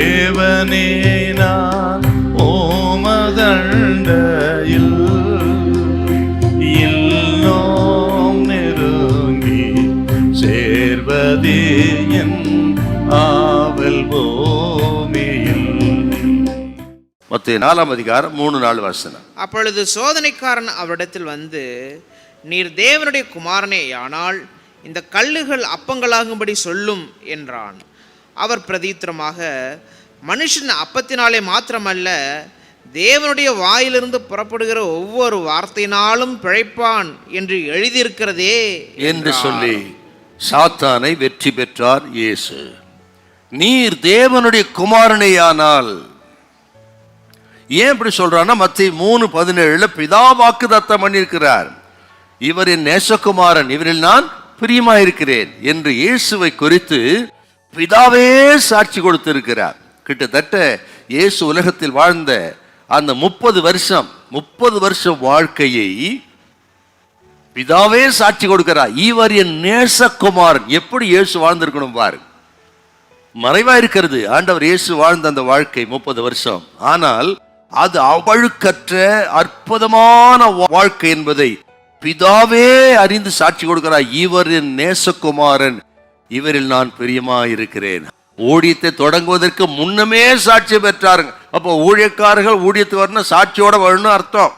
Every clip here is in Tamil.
தேவனே நான் ஓமதண்டையில் இன்னும் நெருங்கி சேர்வதே என் ஆவல் பூமியில். மத்தேயு 4ஆம் அதிகாரம் 3-4 வசனம். அப்பொழுது சோதனைக்காரன் அவரிடத்தில் வந்து, நீர் தேவனுடைய குமாரனேயானால் இந்த கல்லுகள் அப்பங்களாகும்படி சொல்லும் என்றான். அவர் பிரதித்திரமாக, மனுஷன் அப்பத்தினாலே மாத்திரமல்ல, தேவனுடைய வாயிலிருந்து புறப்படுகிற ஒவ்வொரு வார்த்தையினாலும் பிழைப்பான் என்று எழுதியிருக்கிறதே என்று சொல்லி சாத்தானை வெற்றி பெற்றார் இயேசு. நீர் தேவனுடைய குமாரனேயானால், ஏன் இப்படி சொல்றான்னா, மத்தேயு 3:17 பிதா வாக்குத்தத்தம் பண்ணியிருக்கிறார். இவர் என் நேசகுமாரன், இவரில் நான் பிரியமாயிருக்கிறேன் என்று இயேசுவை குறித்து பிதாவே சாட்சி கொடுத்திருக்கிறார். கிட்டத்தட்ட இயேசு உலகத்தில் வாழ்ந்த அந்த 30 வருஷம் வாழ்க்கையை பிதாவே சாட்சி கொடுக்கிறார். இவர் என் நேசகுமாரன். எப்படி இயேசு வாழ்ந்திருக்கணும் பாருங்க. மறைவா இருக்கிறது ஆண்டவர் இயேசு வாழ்ந்த அந்த வாழ்க்கை 30 வருஷம். ஆனால் அது அவழுக்கற்ற அற்புதமான வாழ்க்கை என்பதை பிதாவே அறிந்து சாட்சி கொடுக்கிறார். இவர் என் நேசகுமாரன், இவரில் நான் பிரியமாயிருக்கிறேன். ஊழியத்தை தொடங்குவதற்கு முன்னமே சாட்சி பெற்றாருங்க. அப்போ ஊழியக்காரர்கள் ஊழியத்துக்கு வரணும், சாட்சியோட வரணும் அர்த்தம்.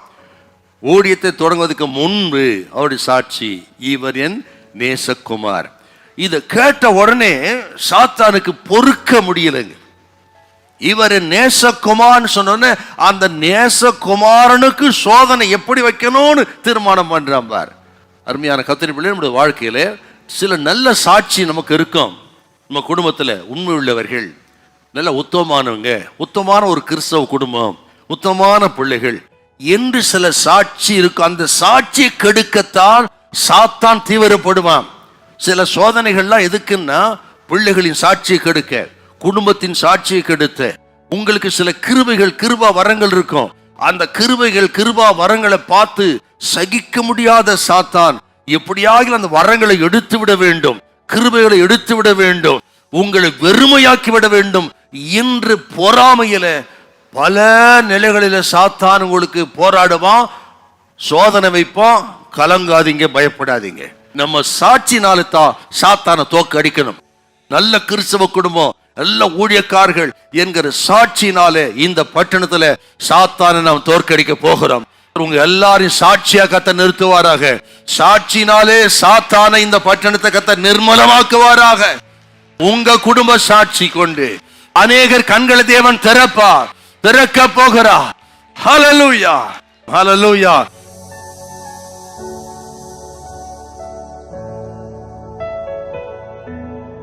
ஊழியத்தை தொடங்குவதற்கு முன்பு அவருடைய சாட்சி, இவர் என் நேசகுமார். இதை கேட்ட உடனே சாத்தானுக்கு பொறுக்க முடியலைங்க. இவர் நேசகுமார்னு சொன்ன அந்த நேசகுமாரனுக்கு சோதனை எப்படி வைக்கணும்னு தீர்மானம் பண்றான் பார். அருமையான கர்த்தருடைய பிள்ளைகளே, நம்முடைய வாழ்க்கையில சில நல்ல சாட்சி நமக்கு இருக்கும். நம்ம குடும்பத்துல உண்மை உள்ளவர்கள், நல்ல உத்தமமானவங்க, உத்தமமான ஒரு கிறிஸ்தவ குடும்பம், உத்தமமான பிள்ளைகள் என்று சில சாட்சி இருக்கும். அந்த சாட்சியை கெடுக்கத்தான் சாத்தான் தீவிரப்படுவான். சில சோதனைகள்லாம் எதுக்குன்னா பிள்ளைகளின் சாட்சியை கெடுக்க, குடும்பத்தின் சாட்சியை கெடுத்த. உங்களுக்கு சில கிருபா வரங்கள் இருக்கும். அந்த கிருபா வரங்களை பார்த்து சகிக்க முடியாத சாத்தான் எப்படியாக அந்த வரங்களை எடுத்து விட வேண்டும், கிருபைகளை எடுத்து விட வேண்டும், உங்களை வெறுமையாக்கி விட வேண்டும் என்று பொறாமையில பல நிலைகளில சாத்தான் உங்களுக்கு போராடுவான், சோதனை வைப்பான். கலங்காதீங்க, பயப்படாதீங்க. நம்ம சாட்சினால தான் சாத்தானை தோக்க அடிக்கணும். நல்ல கிறிஸ்தவ குடும்பம், நல்ல ஊழியக்காரர்கள் என்கிற சாட்சினாலே இந்த பட்டணத்துல சாத்தானை நாம் தோற்கடிக்க போகிறோம். உங்க எல்லாரையும் சாட்சியா கர்த்தர் நிறுத்துவாராக. சாட்சினாலே சாத்தானை இந்த பட்டணத்தை கர்த்தர் நிர்மலமாக்குவாராக. உங்க குடும்ப சாட்சி கொண்டு அநேகர் கண்களை தேவன் திறக்க போகிறார். ஹல்லேலூயா, ஹல்லேலூயா.